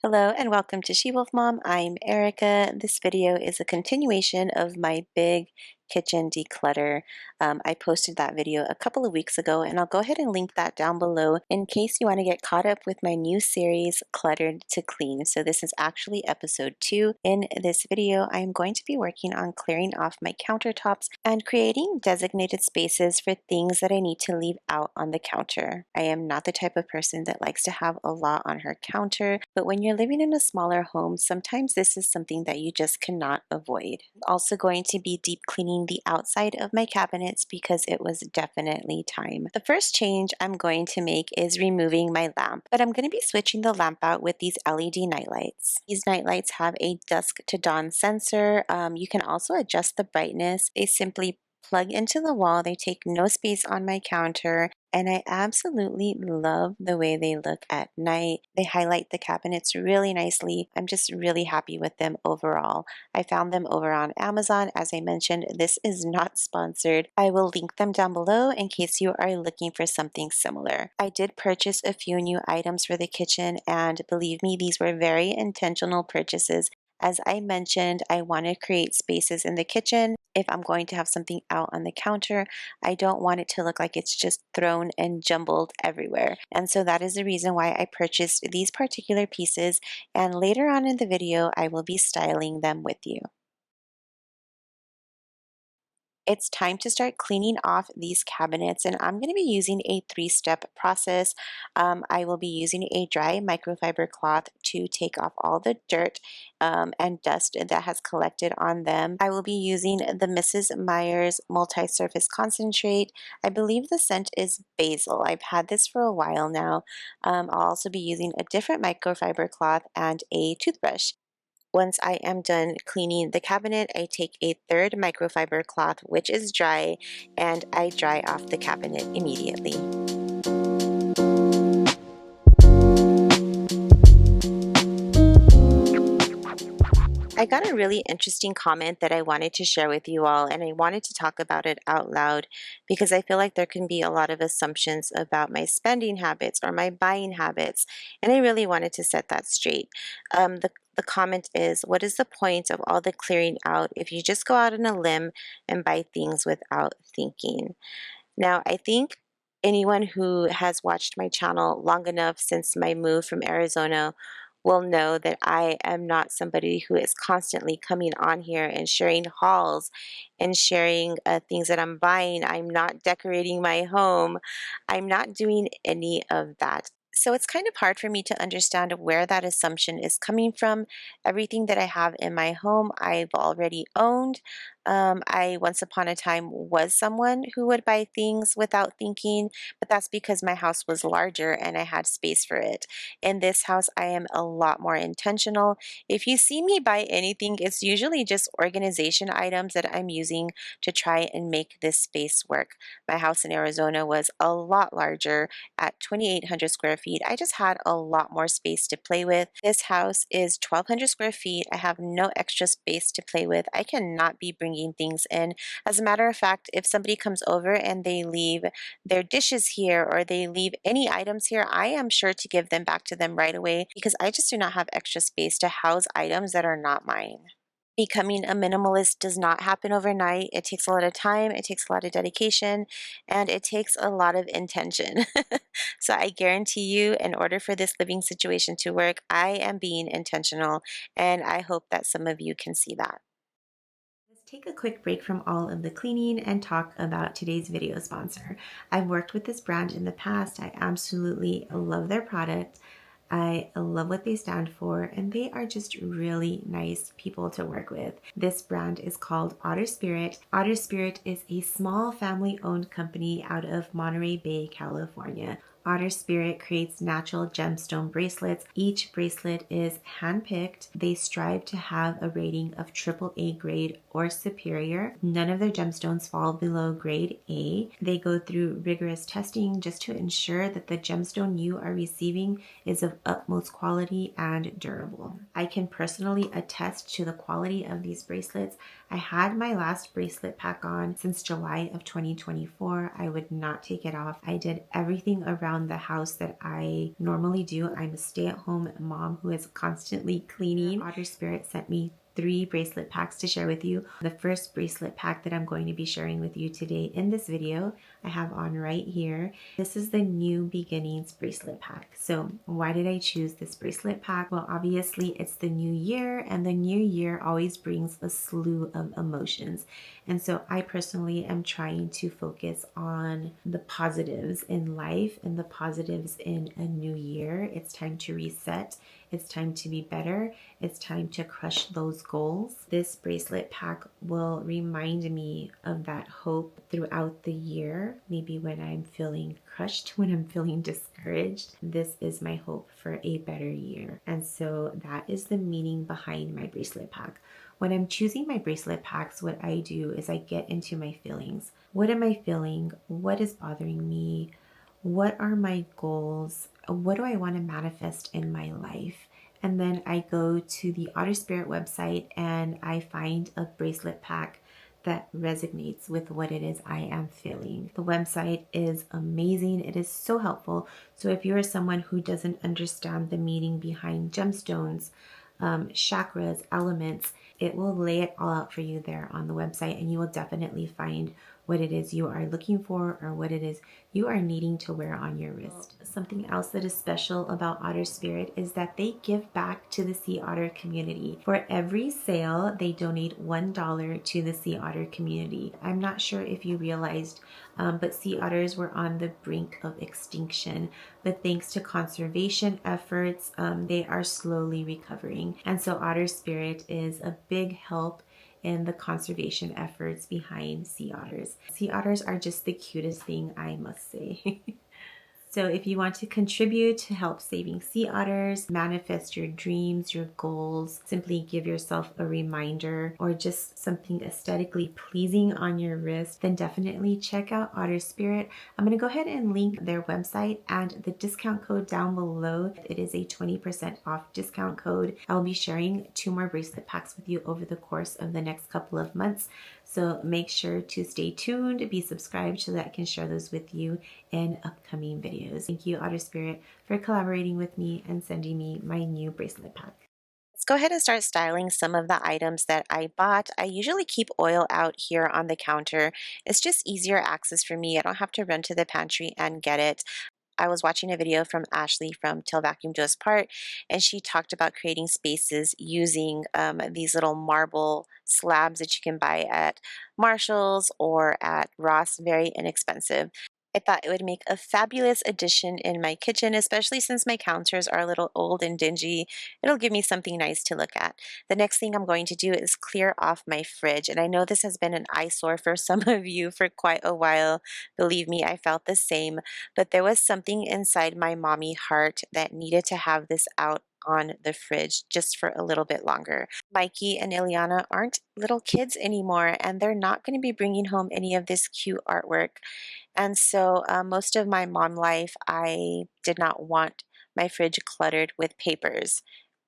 Hello and welcome to SheWolfMom. I'm Erica. This video is a continuation of my big kitchen declutter. I posted that video a couple of weeks ago, and I'll go ahead and link that down below in case you want to get caught up with my new series, Cluttered to Clean. So this is actually episode 2. In this video, I'm going to be working on clearing off my countertops and creating designated spaces for things that I need to leave out on the counter. I am not the type of person that likes to have a lot on her counter, but when you're living in a smaller home, sometimes this is something that you just cannot avoid. I'm also going to be deep cleaning the outside of my cabinets because it was definitely time. The first change I'm going to make is removing my lamp, but I'm going to be switching the lamp out with these LED nightlights. These nightlights have a dusk to dawn sensor. You can also adjust the brightness. They simply plug into the wall. They take no space on my counter, and I absolutely love the way they look at night. They highlight the cabinets really nicely. I'm just really happy with them overall. I found them over on Amazon. As I mentioned, this is not sponsored. I will link them down below in case you are looking for something similar. I did purchase a few new items for the kitchen, and believe me, these were very intentional purchases. As I mentioned, I want to create spaces in the kitchen. If I'm going to have something out on the counter, I don't want it to look like it's just thrown and jumbled everywhere. And so that is the reason why I purchased these particular pieces, and later on in the video, I will be styling them with you. It's time to start cleaning off these cabinets, and I'm going to be using a 3-step process. I will be using a dry microfiber cloth to take off all the dirt and dust that has collected on them. I will be using the Mrs. Meyer's multi-surface concentrate. I believe the scent is basil. I've had this for a while now. I'll also be using a different microfiber cloth and a toothbrush. Once I am done cleaning the cabinet, I take a third microfiber cloth, which is dry, and I dry off the cabinet immediately. I got a really interesting comment that I wanted to share with you all, and I wanted to talk about it out loud because I feel like there can be a lot of assumptions about my spending habits or my buying habits, and I really wanted to set that straight. The comment is, what is the point of all the clearing out if you just go out on a limb and buy things without thinking? Now, I think anyone who has watched my channel long enough since my move from Arizona will know that I am not somebody who is constantly coming on here and sharing hauls and sharing things that I'm buying. I'm not decorating my home. I'm not doing any of that. So it's kind of hard for me to understand where that assumption is coming from. Everything that I have in my home, I've already owned. I once upon a time was someone who would buy things without thinking, but that's because my house was larger and I had space for it. In this house, I am a lot more intentional. If you see me buy anything, it's usually just organization items that I'm using to try and make this space work. My house in Arizona was a lot larger at 2,800 square feet. I just had a lot more space to play with. This house is 1,200 square feet. I have no extra space to play with. I cannot be bringing things in. As a matter of fact, if somebody comes over and they leave their dishes here or they leave any items here, I am sure to give them back to them right away because I just do not have extra space to house items that are not mine. Becoming a minimalist does not happen overnight. It takes a lot of time, it takes a lot of dedication, and it takes a lot of intention. So I guarantee you, in order for this living situation to work, I am being intentional, and I hope that some of you can see that. Let's take a quick break from all of the cleaning and talk about today's video sponsor. I've worked with this brand in the past. I absolutely love their product. I love what they stand for, and they are just really nice people to work with. This brand is called Otter Spirit. Otter Spirit is a small family-owned company out of Monterey Bay, California. Otter Spirit creates natural gemstone bracelets. Each bracelet is handpicked. They strive to have a rating of AAA grade or superior. None of their gemstones fall below grade A. They go through rigorous testing just to ensure that the gemstone you are receiving is of utmost quality and durable. I can personally attest to the quality of these bracelets. I had my last bracelet pack on since July of 2024. I would not take it off. I did everything around around the house that I normally do. I'm a stay-at-home mom who is constantly cleaning. Otter Spirit sent me 3 bracelet packs to share with you. The first bracelet pack that I'm going to be sharing with you today in this video, I have on right here. This is the new Beginnings bracelet pack. So why did I choose this bracelet pack? Well, obviously it's the new year, and the new year always brings a slew of emotions. And so I personally am trying to focus on the positives in life and the positives in a new year. It's time to reset. It's time to be better. It's time to crush those goals. This bracelet pack will remind me of that hope throughout the year. Maybe when I'm feeling crushed, when I'm feeling discouraged, this is my hope for a better year. And so that is the meaning behind my bracelet pack. When I'm choosing my bracelet packs, what I do is I get into my feelings. What am I feeling? What is bothering me? What are my goals? What do I want to manifest in my life? And then I go to the Otter Spirit website and I find a bracelet pack that resonates with what it is I am feeling. The website is amazing. It is so helpful. So if you're someone who doesn't understand the meaning behind gemstones, chakras, elements, it will lay it all out for you there on the website, and you will definitely find what it is you are looking for or what it is you are needing to wear on your wrist. Something else that is special about Otter Spirit is that they give back to the sea otter community. For every sale, they donate $1 to the sea otter community. I'm not sure if you realized, but sea otters were on the brink of extinction. But thanks to conservation efforts, they are slowly recovering. And so Otter Spirit is a big help in the conservation efforts behind sea otters. Sea otters are just the cutest thing, I must say. So if you want to contribute to help saving sea otters, manifest your dreams, your goals, simply give yourself a reminder or just something aesthetically pleasing on your wrist, then definitely check out Otter Spirit. I'm going to go ahead and link their website and the discount code down below. It is a 20% off discount code. I'll be sharing 2 more bracelet packs with you over the course of the next couple of months. So make sure to stay tuned, be subscribed so that I can share those with you in upcoming videos. Thank you, Otter Spirit, for collaborating with me and sending me my new bracelet pack. Let's go ahead and start styling some of the items that I bought. I usually keep oil out here on the counter. It's just easier access for me. I don't have to run to the pantry and get it. I was watching a video from Ashley from Till Vacuum Do Us Part, and she talked about creating spaces using these little marble slabs that you can buy at Marshall's or at Ross, very inexpensive. I thought it would make a fabulous addition in my kitchen, especially since my counters are a little old and dingy. It'll give me something nice to look at. The next thing I'm going to do is clear off my fridge, and I know this has been an eyesore for some of you for quite a while. Believe me, I felt the same. But there was something inside my mommy heart that needed to have this out on the fridge just for a little bit longer. Mikey and Ileana aren't little kids anymore, and they're not going to be bringing home any of this cute artwork. And so most of my mom life, I did not want my fridge cluttered with papers.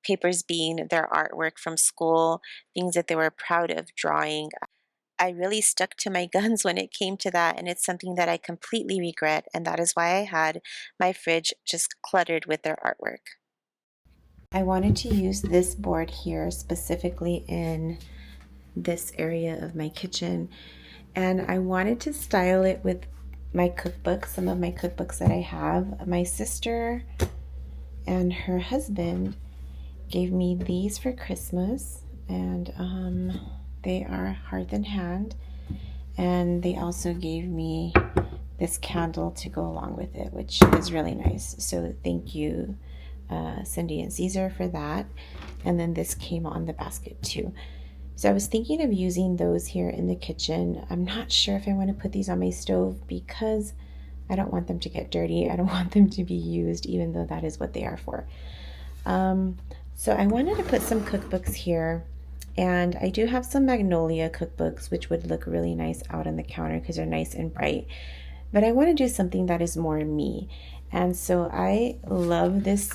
Papers being their artwork from school, things that they were proud of drawing. I really stuck to my guns when it came to that, and it's something that I completely regret, and that is why I had my fridge just cluttered with their artwork. I wanted to use this board here specifically in this area of my kitchen, and I wanted to style it with my cookbooks, some of my cookbooks that I have. My sister and her husband gave me these for Christmas, and they are Hearth and Hand, and they also gave me this candle to go along with it, which is really nice. So thank you, Cindy and Caesar, for that. And then this came on the basket too. So I was thinking of using those here in the kitchen. I'm not sure if I want to put these on my stove because I don't want them to get dirty. I don't want them to be used, even though that is what they are for. So I wanted to put some cookbooks here, and I do have some magnolia cookbooks, which would look really nice out on the counter because they're nice and bright. But I want to do something that is more me. And so I love this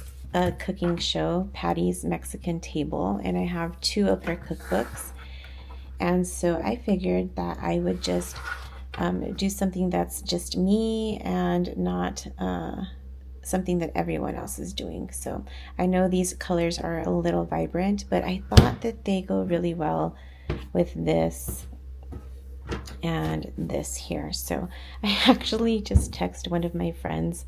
cooking show, Patty's Mexican Table, and I have 2 of their cookbooks. And so I figured that I would just do something that's just me and not something that everyone else is doing. So I know these colors are a little vibrant, but I thought that they go really well with this and this here. So I actually just texted one of my friends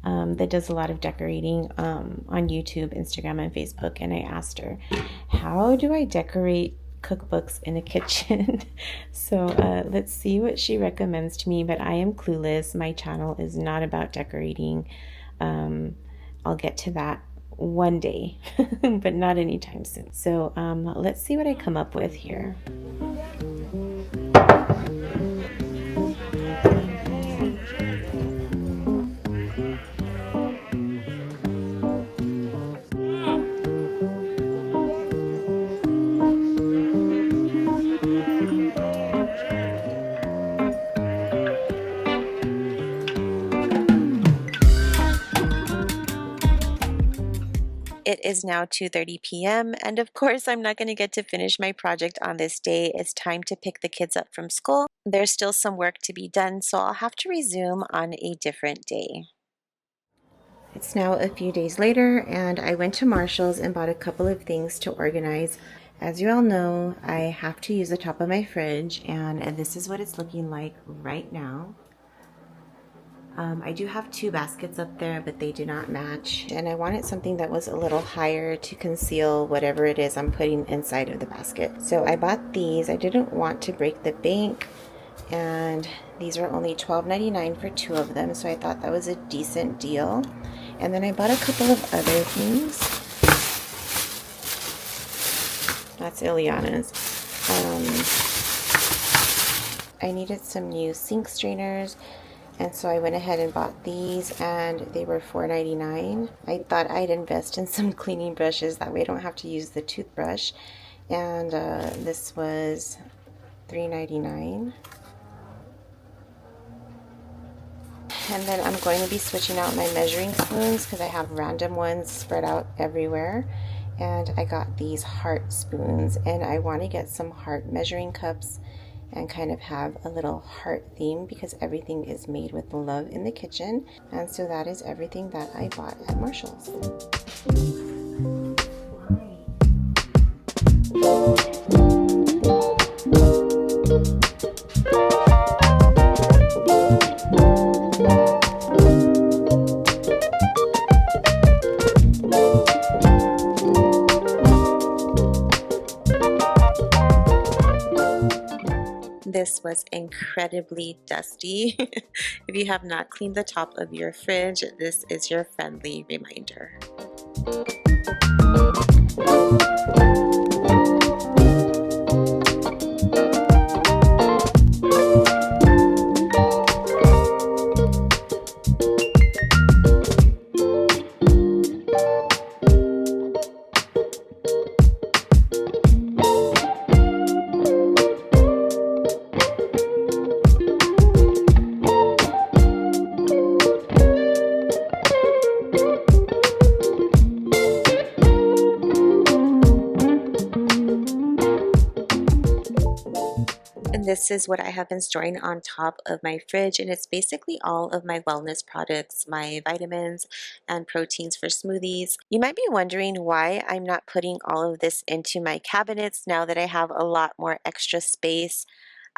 that does a lot of decorating on YouTube, Instagram, and Facebook, and I asked her, how do I decorate cookbooks in a kitchen? So let's see what she recommends to me, but I am clueless. My channel is not about decorating. I'll get to that one day, but not anytime soon. So let's see what I come up with here. It is now 2:30 p.m. and of course I'm not going to get to finish my project on this day. It's time to pick the kids up from school. There's still some work to be done, so I'll have to resume on a different day. It's now a few days later and I went to Marshall's and bought a couple of things to organize. As you all know, I have to use the top of my fridge, and this is what it's looking like right now. I do have two baskets up there, but they do not match, and I wanted something that was a little higher to conceal whatever it is I'm putting inside of the basket. So I bought these. I didn't want to break the bank, and these are only $12.99 for two of them, so I thought that was a decent deal. And then I bought a couple of other things. That's Ileana's. I needed some new sink strainers, and so I went ahead and bought these, and they were $4.99. I thought I'd invest in some cleaning brushes, that way I don't have to use the toothbrush. And this was $3.99. And then I'm going to be switching out my measuring spoons because I have random ones spread out everywhere. And I got these heart spoons, and I want to get some heart measuring cups and kind of have a little heart theme because everything is made with love in the kitchen. And so that is everything that I bought at Marshall's. This was incredibly dusty. If you have not cleaned the top of your fridge, this is your friendly reminder. And this is what I have been storing on top of my fridge, and it's basically all of my wellness products, my vitamins and proteins for smoothies. You might be wondering why I'm not putting all of this into my cabinets now that I have a lot more extra space.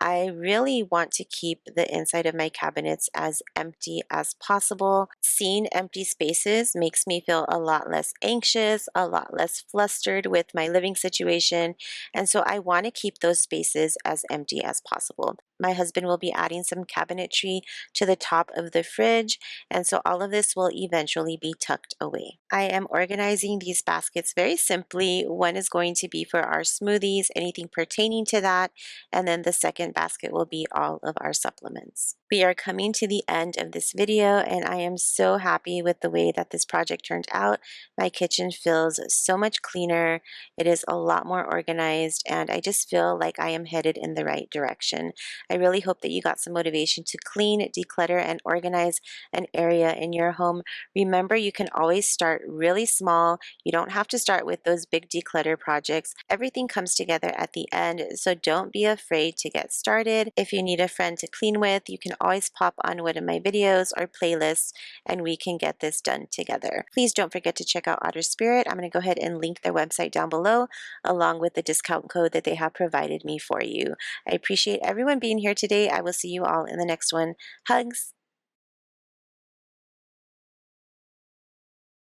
I really want to keep the inside of my cabinets as empty as possible. Seeing empty spaces makes me feel a lot less anxious, a lot less flustered with my living situation, and so I want to keep those spaces as empty as possible. My husband will be adding some cabinetry to the top of the fridge, and so all of this will eventually be tucked away. I am organizing these baskets very simply. One is going to be for our smoothies, anything pertaining to that, and then the second basket will be all of our supplements. We are coming to the end of this video, and I am so happy with the way that this project turned out. My kitchen feels so much cleaner. It is a lot more organized, and I just feel like I am headed in the right direction. I really hope that you got some motivation to clean, declutter, and organize an area in your home. Remember, you can always start really small. You don't have to start with those big declutter projects. Everything comes together at the end, so don't be afraid to get started. If you need a friend to clean with, you can always pop on one of my videos or playlists and we can get this done together. Please don't forget to check out Otter Spirit. I'm going to go ahead and link their website down below along with the discount code that they have provided me for you. I appreciate everyone being here today. I will see you all in the next one. Hugs!